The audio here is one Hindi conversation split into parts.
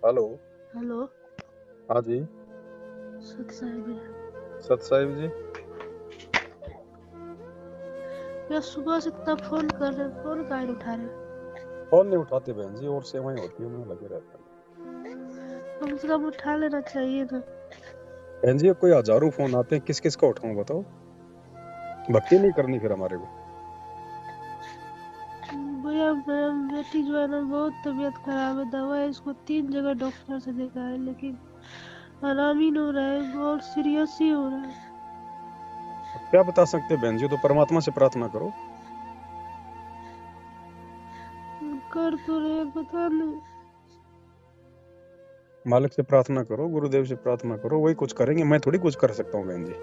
हेलो। हेलो। हाँ जी। सत साहिब है। सत साहिब जी। यार सुबह से इतना फोन कर रहे, फोन काहे नहीं उठा रहे? फोन नहीं उठाते बहन जी, और सेवाएं होती है उनमें लगे रहते हैं। कम से कम उठा लेना चाहिए ना। बहन जी कोई हजारों फोन आते हैं, किस किस का उठाऊं बताओ। भक्ति नहीं करनी फिर हमारे को। भैया मेरा बेटी जो है ना, बहुत तबीयत खराब है। दवा है, इसको 3 जगह डॉक्टर से देखा है, लेकिन आराम ही नहीं हो रहा है, बहुत सीरियस ही हो रहा है। अब क्या बता सकते हैं बहन जी, तो परमात्मा से प्रार्थना करो। कर तो रहे, पता नहीं। मालिक से प्रार्थना करो, गुरुदेव से प्रार्थना करो, वही कुछ करेंगे, मैं थोड़ी कुछ कर सकता हूँ बहन जी।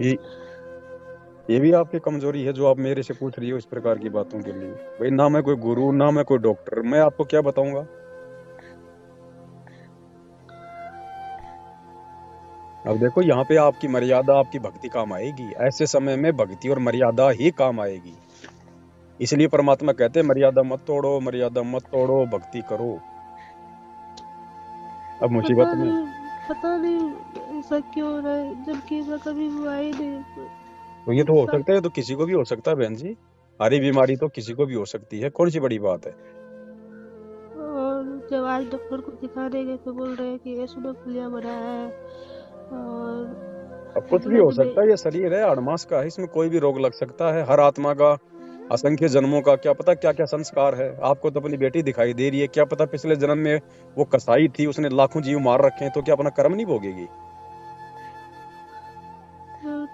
ये ये भी आपकी कमजोरी है जो आप मेरे से पूछ रही हो इस प्रकार की बातों के लिए। भाई ना मैं कोई गुरु, ना मैं कोई डॉक्टर, मैं आपको क्या बताऊंगा। अब देखो यहाँ पे आपकी मर्यादा, आपकी भक्ति काम आएगी। ऐसे समय में भक्ति और मर्यादा ही काम आएगी। इसलिए परमात्मा कहते हैं मर्यादा मत तोड़ो, मर्यादा मत तोड़ो, भक्ति करो। अब मुसीबत में पता नहीं ऐसा क्यों हो रहा है, जबकि ऐसा कभी हुआ ही नहीं। तो ये कुछ तो हो साल सकता है, तो किसी को भी हो सकता है बहन जी। हरी बीमारी तो किसी को भी हो सकती है, कौन सी बड़ी बात है। और जब आज डॉक्टर को दिखाने गए तो बोल रहे हैं कि एसिडोफिलिया बढ़ा है। अब और कुछ भी हो ब्लड में सकता है, ये शरीर है, अड़मास का है, इसमें कोई भी रोग लग सकता है। हर आत्मा का असंख्य जन्मों का क्या पता क्या क्या संस्कार है। आपको तो अपनी बेटी दिखाई दे रही है, क्या पता पिछले जन्म में वो कसाई थी, उसने लाखों जीव मार रखे हैं, तो क्या अपना कर्म नहीं भोगेगी।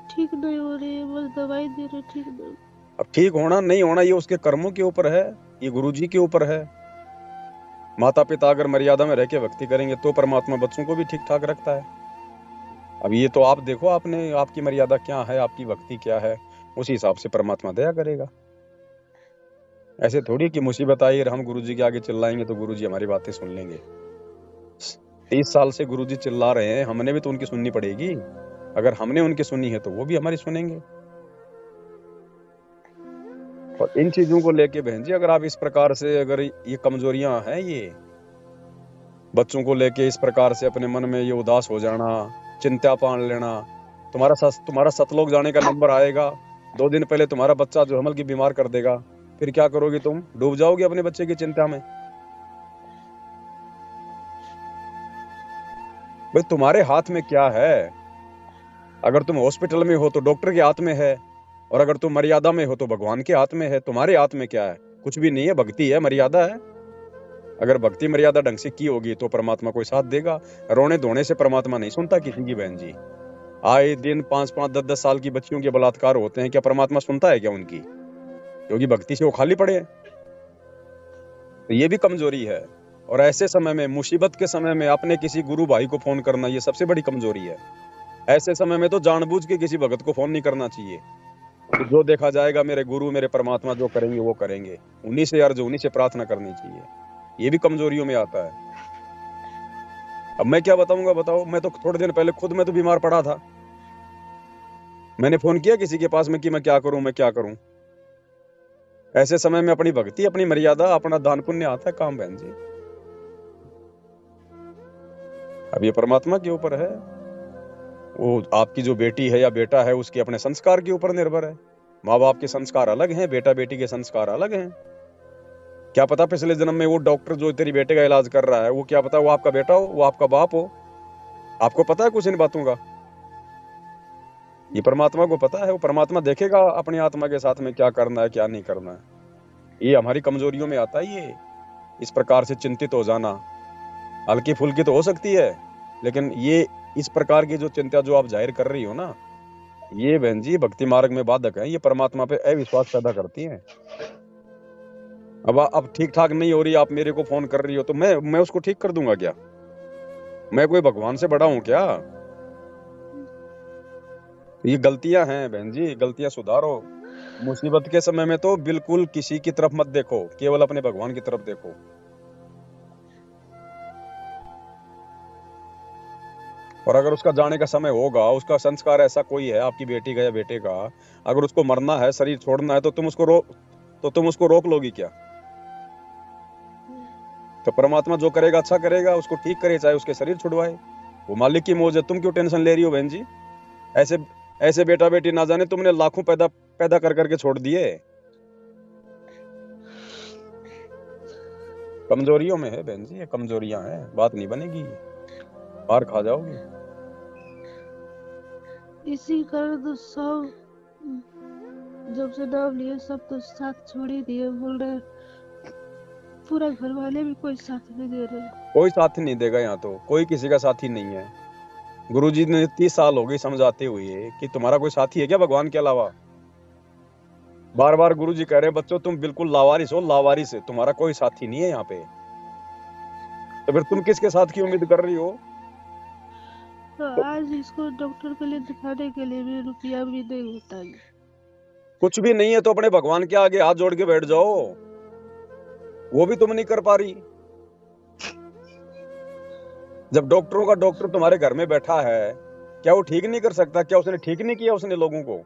ठीक नहीं हो रही है, बस दवाई दे रहे, ठीक नहीं। अब ठीक होना नहीं होना ये उसके कर्मों के ऊपर है, ये गुरु जी के ऊपर है। माता पिता अगर मर्यादा में रह के भक्ति करेंगे तो परमात्मा बच्चों को भी ठीक ठाक रखता है। अब ये तो आप देखो, आपने आपकी मर्यादा क्या है, आपकी भक्ति क्या है, उसी हिसाब से परमात्मा दया करेगा। ऐसे थोड़ी कि मुसीबत आई और हम गुरुजी के आगे चिल्लाएंगे तो गुरुजी हमारी बातें सुन लेंगे। 30 साल से गुरुजी चिल्ला रहे हैं, हमने भी तो उनकी सुननी पड़ेगी। अगर हमने उनकी सुनी है तो वो भी हमारी सुनेंगे। और इन चीजों को लेके बहन जी, अगर आप इस प्रकार से, अगर ये कमजोरियां हैं, ये बच्चों को लेके इस प्रकार से अपने मन में ये उदास हो जाना, चिंता पान लेना, तुम्हारा सतलोक जाने का नंबर आएगा, 2 दिन पहले तुम्हारा बच्चा जो हमल की बीमार कर देगा, फिर क्या करोगी तुम? डूब जाओगे अपने बच्चे की चिंता में। भाई तुम्हारे हाथ में क्या है? अगर तुम हॉस्पिटल में हो तो डॉक्टर के हाथ में है, और अगर तुम मर्यादा में हो तो भगवान के हाथ में है। तुम्हारे हाथ में क्या है? कुछ भी नहीं है। भक्ति है, मर्यादा है। अगर भक्ति मर्यादा ढंग से की होगी तो परमात्मा कोई साथ देगा। रोने धोने से परमात्मा नहीं सुनता किसी की बहन जी। आए दिन 5-5, 10-10 साल की बच्चियों के बलात्कार होते हैं, क्या परमात्मा सुनता है क्या उनकी? क्योंकि भक्ति से वो खाली पड़े हैं। तो ये भी कमजोरी है। और ऐसे समय में, मुसीबत के समय में अपने किसी गुरु भाई को फोन करना, ये सबसे बड़ी कमजोरी है। ऐसे समय में तो जानबूझ के किसी भगत को फोन नहीं करना चाहिए कि जो देखा जाएगा, मेरे गुरु मेरे परमात्मा जो करेंगे वो करेंगे, उन्हीं से अर्ज, उन्हीं से प्रार्थना करनी चाहिए। ये भी कमजोरियों में आता है। अब मैं क्या बताऊंगा बताओ। मैं तो थोड़े दिन पहले खुद मैं तो बीमार पड़ा था, मैंने फोन किया किसी के पास में कि मैं क्या करूं, मैं क्या करूं। ऐसे समय में अपनी भक्ति, अपनी मर्यादा, अपना दान पुण्य आता है काम बहन जी। अब ये परमात्मा के ऊपर है। वो आपकी जो बेटी है या बेटा है, उसके अपने संस्कार के ऊपर निर्भर है। माँ बाप के संस्कार अलग हैं, बेटा बेटी के संस्कार अलग हैं। क्या पता पिछले जन्म में वो डॉक्टर जो तेरी बेटे का इलाज कर रहा है, वो क्या पता वो आपका बेटा हो, वो आपका बाप हो। आपको पता है कुछ इन बातों का? ये परमात्मा को पता है। वो परमात्मा देखेगा अपनी आत्मा के साथ में क्या करना है, क्या नहीं करना है। ये हमारी कमजोरियों में आता है। ये इस प्रकार से चिंतित हो जाना, हल्की फुल्की तो हो सकती है, लेकिन ये इस प्रकार की जो चिंता जो आप जाहिर कर रही हो ना, ये बहन जी भक्ति मार्ग में बाधक है। ये परमात्मा पे अविश्वास पैदा करती है। अब ठीक ठाक नहीं हो रही, आप मेरे को फोन कर रही हो, तो मैं उसको ठीक कर दूंगा क्या? मैं कोई भगवान से बड़ा हूं क्या? ये गलतियां हैं बहन जी, गलतियां सुधारो। मुसीबत के समय में तो बिल्कुल किसी की तरफ मत देखो, केवल अपने भगवान की तरफ देखो। और अगर उसका जाने का समय होगा, उसका संस्कार ऐसा कोई है आपकी बेटी का या बेटे का, अगर उसको मरना है, शरीर छोड़ना है, तो तो तुम उसको रोक लोगी क्या? तो परमात्मा जो करेगा अच्छा करेगा, उसको ठीक करे, चाहे उसके शरीर छुड़वाए, वो मालिक की मौज है। तुम क्यों टेंशन ले रही हो बहन जी? ऐसे ऐसे बेटा बेटी ना जाने तुमने लाखों पैदा पैदा कर करके छोड़ दिए। कमजोरियों में है बहन जी, ये कमजोरियां हैं, बात नहीं बनेगी, मार खा जाओगी। इसी कारण तो सब जब से नाम लिए सब तो साथ छोड़ ही दिए, बोल रहे पूरा घर वाले भी कोई साथ नहीं दे रहे। कोई साथी नहीं देगा, यहाँ तो कोई किसी का साथी नहीं है। गुरुजी ने 30 साल हो गए समझाते हुए कि तुम्हारा कोई साथी है क्या भगवान के अलावा? बार बार गुरुजी कह रहे हैं बच्चों तुम बिल्कुल लावारिस हो, लावारिस है, तुम्हारा कोई साथी नहीं है यहाँ पे। तो फिर तुम किसके साथ की उम्मीद कर रही हो? तो आज इसको डॉक्टर के लिए दिखाने के लिए भी रुपया भी नहीं होता है। कुछ भी नहीं है तो अपने भगवान के आगे हाथ जोड़ के बैठ जाओ, वो भी तुम नहीं कर पा रही। जब डॉक्टरों का डॉक्टर तुम्हारे घर में बैठा है, क्या वो ठीक नहीं कर सकता? क्या उसने ठीक नहीं किया उसने लोगों को?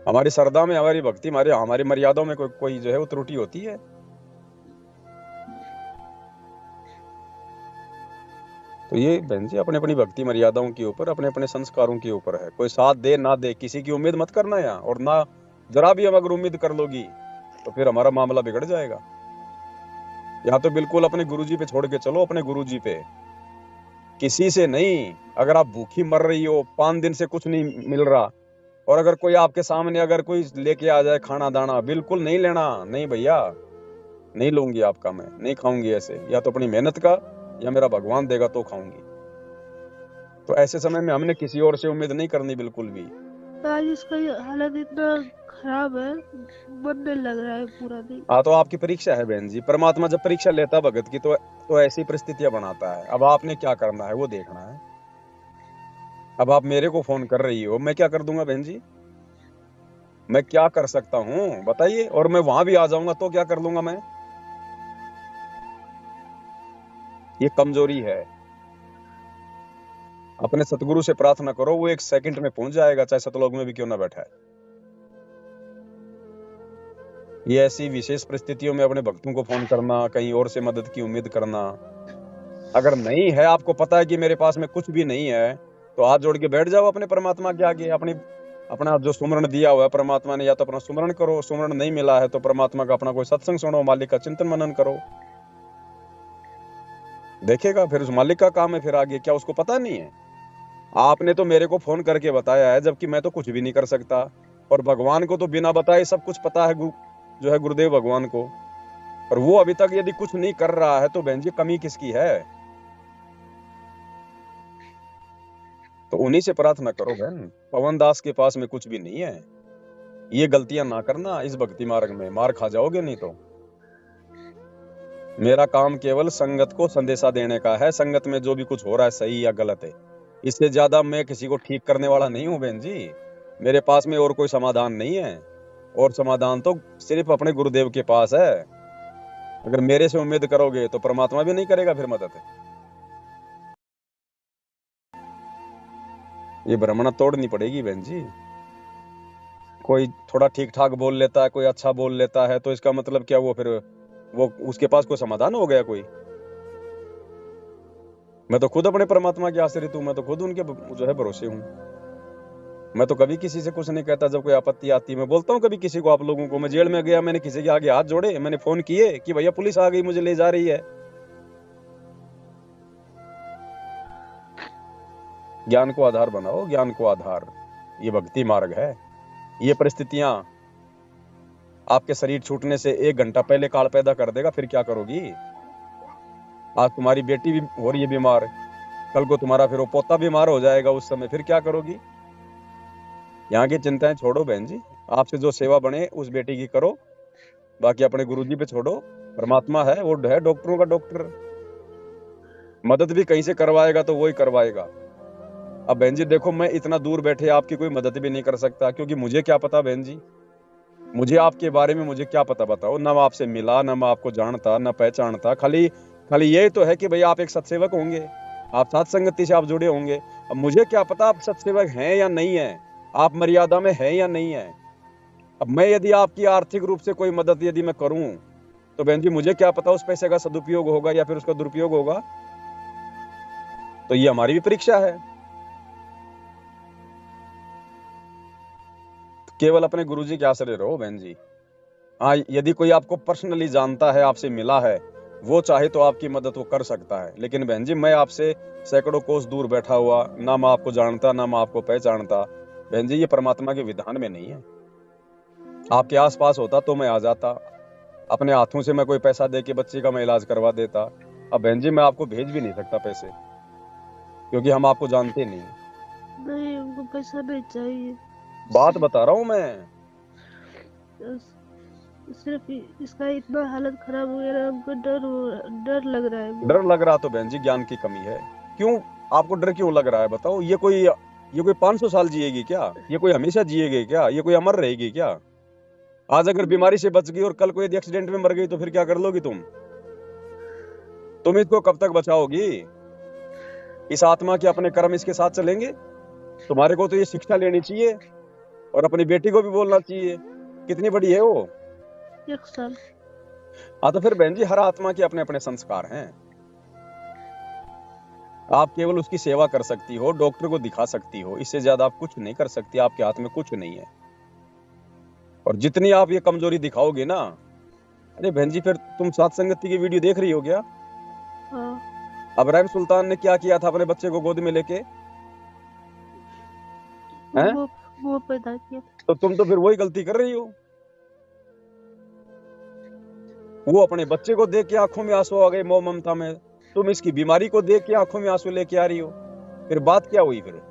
हमारी श्रद्धा में, हमारी भक्ति, हमारी मर्यादाओं में कोई जो है वो त्रुटि होती है? तो ये बहन जी अपने अपनी भक्ति मर्यादाओं के ऊपर, अपने अपने संस्कारों के ऊपर है। कोई साथ दे ना दे, किसी की उम्मीद मत करना यहाँ। और ना जरा भी हम अगर उम्मीद कर लोगी तो फिर हमारा मामला बिगड़ जाएगा। यहाँ तो बिल्कुल अपने गुरुजी पे छोड़ के चलो, अपने गुरुजी पे, किसी से नहीं। अगर आप भूखी मर रही हो, 5 दिन से कुछ नहीं मिल रहा, और अगर कोई आपके सामने अगर कोई लेके आ जाए खाना दाना, बिल्कुल नहीं लेना। नहीं भैया, नहीं लूंगी आपका, मैं नहीं खाऊंगी ऐसे, या तो अपनी मेहनत का या मेरा भगवान देगा तो खाऊंगी। तो ऐसे समय में हमने किसी और से उम्मीद नहीं करनी बिल्कुल भी। आज इसका ये हालत इतना खराब है, मन नहीं लग रहा है पूरा दिन। हाँ, तो आपकी परीक्षा है बहन जी। परमात्मा जब परीक्षा लेता है भगत की तो ऐसी परिस्थितियां बनाता है। अब आपने क्या करना है वो देखना है। अब आप मेरे को फोन कर रही हो, मैं क्या कर दूंगा बहन जी? मैं क्या कर सकता हूँ बताइए? और मैं वहां भी आ जाऊंगा तो क्या कर लूंगा मैं? ये कमजोरी है। अपने सतगुरु से प्रार्थना करो, वो 1 सेकंड में पहुंच जाएगा, चाहे सतलोक में भी क्यों ना बैठा है। ये ऐसी विशेष परिस्थितियों में अपने भक्तों को फोन करना, कहीं और से मदद की उम्मीद करना, अगर नहीं है, आपको पता है कि मेरे पास में कुछ भी नहीं है, तो हाथ जोड़ के बैठ जाओ अपने परमात्मा के आगे। अपना जो सुमरण दिया हुआ है परमात्मा ने, या तो अपना सुमरण करो। सुमरण नहीं मिला है तो परमात्मा का अपना कोई सत्संग सुनो, मालिक का चिंतन मनन करो, देखेगा फिर उस मालिक का काम है। फिर आगे क्या उसको पता नहीं है? आपने तो मेरे को फोन करके बताया है, जबकि मैं तो कुछ भी नहीं कर सकता। और भगवान को तो बिना बताए सब कुछ पता है, जो है गुरुदेव भगवान को। और वो अभी तक यदि कुछ नहीं कर रहा है तो बहन जी कमी किसकी है? तो उन्हीं से प्रार्थना करो बहन। पवन दास के पास में कुछ भी नहीं है। ये गलतियां ना करना इस भक्ति मार्ग में, मार खा जाओगे नहीं तो। मेरा काम केवल संगत को संदेशा देने का है। संगत में जो भी कुछ हो रहा है सही या गलत है, इससे ज्यादा मैं किसी को ठीक करने वाला नहीं हूं बहन जी। मेरे पास में और कोई समाधान नहीं है, और समाधान तो सिर्फ अपने गुरुदेव के पास है। अगर मेरे से उम्मीद करोगे तो परमात्मा भी नहीं करेगा फिर मदद। ये भ्रमणा तोड़नी पड़ेगी बहन जी। कोई थोड़ा ठीक ठाक बोल लेता है, कोई अच्छा बोल लेता है, तो इसका मतलब क्या वो फिर वो उसके पास कोई समाधान हो गया कोई? मैं तो खुद अपने परमात्मा के आश्रित हूँ, मैं तो खुद उनके जो है भरोसे हूँ। मैं तो कभी किसी से कुछ नहीं कहता। जब कोई आपत्ति आती है मैं बोलता हूँ कभी किसी को, आप लोगों को। मैं जेल में गया, मैंने किसी के आगे हाथ जोड़े, मैंने फोन किए कि भैया पुलिस आ गई, मुझे ले जा रही है। ज्ञान को आधार बनाओ, ज्ञान को आधार। ये भक्ति मार्ग है। ये परिस्थितियां आपके शरीर छूटने से 1 घंटा पहले काल पैदा कर देगा, फिर क्या करोगी? आज तुम्हारी बेटी भी हो रही है बीमार, कल को तुम्हारा फिर वो पोता बीमार हो जाएगा, उस समय फिर क्या करोगी? यहाँ की चिंताएं छोड़ो बहन जी। आपसे जो सेवा बने उस बेटी की करो, बाकी अपने गुरुजी पे छोड़ो। परमात्मा है, वो है डॉक्टरों का डॉक्टर। मदद भी कहीं से करवाएगा तो वही करवाएगा। अब बहन जी देखो, मैं इतना दूर बैठे आपकी कोई मदद भी नहीं कर सकता, क्योंकि मुझे क्या पता बहन जी, मुझे आपके बारे में मुझे क्या पता बताओ? ना मैं आपसे मिला, ना मैं आपको जानता, ना पहचानता। खाली यही तो है कि भाई आप एक सत्सेवक होंगे, आप साथ संगति से आप जुड़े होंगे। अब मुझे क्या पता आप सत्सेवक हैं या नहीं है, आप मर्यादा में हैं या नहीं है। अब मैं यदि आपकी आर्थिक रूप से कोई मदद यदि मैं करूं तो बहन जी मुझे क्या पता उस पैसे का सदुपयोग होगा या फिर उसका दुरुपयोग होगा। तो ये हमारी भी परीक्षा है। केवल अपने गुरुजी के आश्रय रहो बहन जी। हाँ, यदि कोई आपको पर्सनली जानता है, आपसे मिला है, वो चाहे तो आपकी मदद वो कर सकता है। लेकिन बहन जी मैं आपसे सैकड़ों कोस दूर बैठा हुआ, ना मैं आपको जानता ना मैं आपको पहचानता, बहन जी ये परमात्मा के विधान में नहीं है। आपके आसपास होता तो मैं आ जाता, अपने हाथों से मैं कोई पैसा दे के बच्चे का मैं इलाज करवा देता। अब बहन जी मैं आपको भेज भी नहीं सकता पैसे, क्योंकि हम आपको जानते नहीं। नहीं, हमको पैसा नहीं चाहिए। बात बता रहा हूँ मैं। सिर्फ इसका इतना हालत खराब हो गया ना, हमको डर लग रहा है। डर लग रहा तो बहन जी ज्ञान की कमी है। क्यों आपको डर क्यों लग रहा है बताओ? ये कोई 500 साल जिएगी क्या? ये कोई हमेशा जिएगी क्या? ये कोई अमर रहेगी क्या? आज अगर बीमारी से बच गई और कल कोई एक्सीडेंट में मर गई तो फिर क्या कर लोगी तुम इसको कब तक बचाओगी? इस आत्मा के अपने कर्म इसके साथ चलेंगे? तुम्हारे को तो ये शिक्षा लेनी चाहिए और अपनी बेटी को भी बोलना चाहिए। कितनी बड़ी है वो? 1 साल। हाँ तो फिर बहन जी हर आत्मा के अपने अपने संस्कार हैं। आप केवल उसकी सेवा कर सकती हो, डॉक्टर को दिखा सकती हो, इससे ज्यादा आप कुछ नहीं कर सकती। आपके हाथ में कुछ नहीं है। और जितनी आप ये कमजोरी दिखाओगे ना, अरे बहन जी फिर तुम सात संगति की वीडियो देख रही हो क्या? हाँ। अब्राहिम सुल्तान ने क्या किया था अपने बच्चे को गोद में लेके? हैं? वो पैदा किया। तो तुम तो फिर वही गलती कर रही हो। वो अपने बच्चे को देख के आंखों में आंसू आ गए मोह ममता में, तुम इसकी बीमारी को देख के आंखों में आंसू लेके आ रही हो। फिर बात क्या हुई? फिर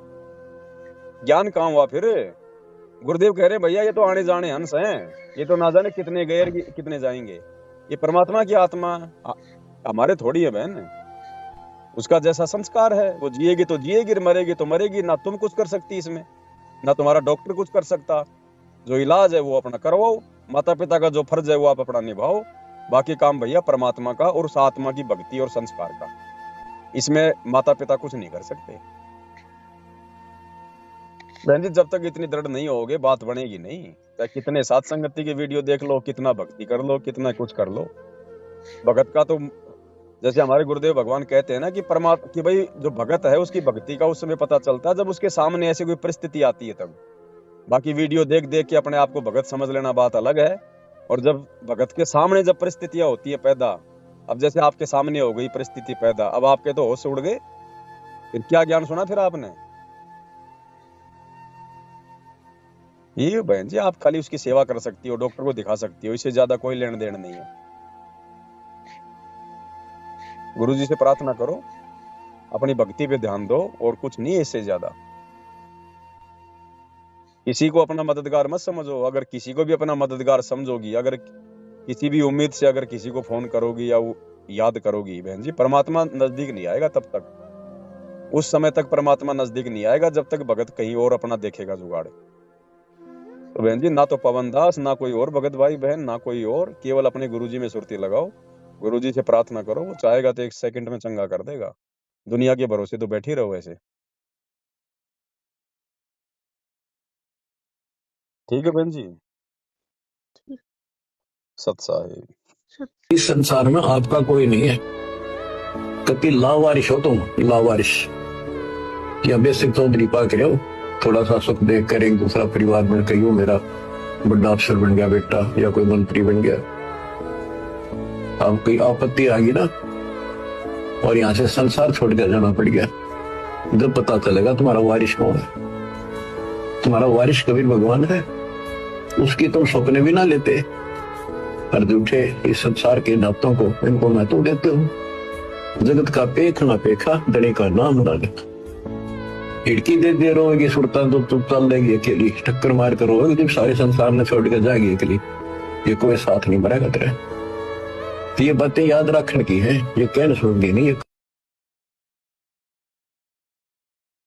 ज्ञान कहाँ हुआ? फिर गुरुदेव कह रहे भैया ये तो आने जाने हंस हैं, ये तो ना जाने कितने गए कितने जाएंगे। ये परमात्मा की आत्मा हमारे थोड़ी है बहन। उसका जैसा संस्कार है वो जिएगी तो जिएगी, मरेगी तो मरेगी। ना तुम कुछ कर सकती इसमें, ना तुम्हारा डॉक्टर कुछ कर सकता। जो इलाज है वो अपना करवाओ, माता पिता का जो फर्ज है वो आप अपना निभाओ। बाकी काम भैया परमात्मा का और उस आत्मा की भक्ति और संस्कार का। इसमें माता पिता कुछ नहीं कर सकते। बहन जी जब तक इतनी दृढ़ नहीं होगे बात बनेगी नहीं। चाहे कितने साथ संगति की वीडियो देख लो, कितना भक्ति कर लो, कितना कुछ कर लो, भगत का तो जैसे हमारे गुरुदेव भगवान कहते हैं ना कि परमात्मा कि भाई जो भगत है उसकी भक्ति का उस समय पता चलता है जब उसके सामने ऐसी कोई परिस्थिति आती है तब। बाकी वीडियो देख देख के अपने आप को भगत समझ लेना बात अलग है। और जब भगत के सामने जब परिस्थितियां होती है पैदा, अब जैसे आपके सामने हो गई परिस्थिति पैदा, अब आपके तो होश उड़ गए, फिर क्या ज्ञान सुना फिर आपने? ये बहन जी आप खाली उसकी सेवा कर सकती हो, डॉक्टर को दिखा सकती हो, इससे ज्यादा कोई लेन देन नहीं है। गुरुजी से प्रार्थना करो, अपनी भक्ति पे ध्यान दो, और कुछ नहीं है इससे ज्यादा। किसी को अपना मददगार मत समझो। अगर किसी को भी अपना मददगार समझोगी, अगर किसी भी उम्मीद से अगर किसी को फोन करोगी या वो याद करोगी, बहन जी परमात्मा नजदीक नहीं आएगा तब तक। उस समय तक परमात्मा नजदीक नहीं आएगा जब तक भगत कहीं और अपना देखेगा जुगाड़। तो बहन जी ना तो पवन दास, ना कोई और भगत भाई बहन, ना कोई और, केवल अपने गुरुजी में सुरती लगाओ, गुरुजी से प्रार्थना करो, वो चाहेगा तो 1 सेकंड में चंगा कर देगा। दुनिया के भरोसे तो बैठी रहो ऐसे। ठीक है बहन जी। सत साहिब। इस संसार में आपका कोई नहीं है, क्योंकि लावारिश हो तुम, लावारिश। या बेसिक चौधरी पाक रहे हो, थोड़ा सा सुख देख कर एक दूसरा परिवार में कहियो मेरा बड़ा अफसर बन गया बेटा, या कोई मंत्री बन गया। अब कोई आपत्ति आ गई ना और यहाँ से संसार छोड़ कर जाना पड़ गया, जब पता चलेगा तुम्हारा वारिश कौन है। तुम्हारा वारिश कबीर भगवान है, उसकी तुम सपने भी ना लेते। पर झूठे इस संसार के नातों को, इनको मैं तो देते हूँ। जगत का पेख ना पेखा, धनी का नाम ना लेता। खिड़की दे रोएगी सुरता तो तुम चल लेगी अकेली, टक्कर मार कर रोएगी जब सारे संसार ने छोड़ कर जाएगी अकेली। ये कोई साथ नहीं बनेगा तेरा। तो ये बातें याद रखने की है, ये कहने सुनगी नहीं।